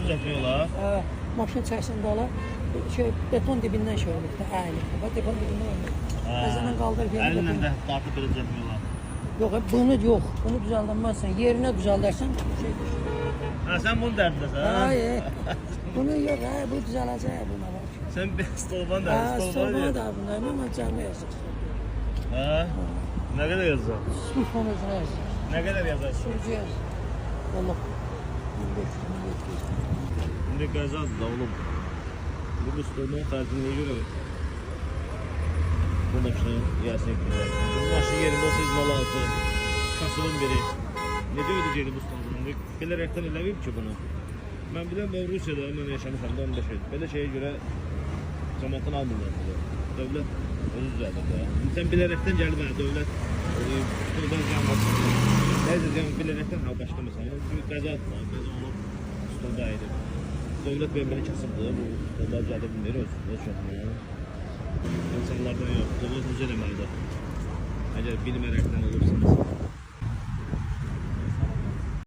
düzəltmək olar. Maşın içərisində olar. Beton dibindən şey olur da, əyilir. Beton dibindən olur. Bəzən qaldırıb yerə Əlinlə də dartıb belə düzəltmək olar. Yox, bunu yox. Bunu düzəldəməzsən. Yerinə düzəldərsən şey düşür. Sən bunu dərdləsən? Hayır. Bunu yox, bu düzələcək buna bax. Sən stolban dərdləsən? Stolban da bunda. Mən cəmi yazır. Nə qədər yazır? Sulfon özünə yazır. Nə qədər yazır? Sürücü yazır. Allah. İndi qəzadır da oğlum. Bu stolban xərcini görə bu maşının yiyəsini güzel. Bu maşının yerində olsa izmalatı, kasılın biri. Necə ödəyəcəkdi bu stolbanı? Belə rəqdən eləməyib ki bunu. Mən biləm, Rusiyada mən yaşamışam da 15 il. Belə şeyə görə cəmatını almırlar. Dövlət özü düzəldir də. Sən bilərəkdən gəldi mənə dövlət stolban cəmatı. Nəzəcəm bilərəkdən hal başqa məsələn. Qəzadır da, qəza olub stolda edib. Dövlət beni kasıbdır, bu stolda düzəldə bilmir öz şəxsini. İnsanlardan yox, dövlət düzə eləməlidir. Əgər bilmərəkdən olursanız.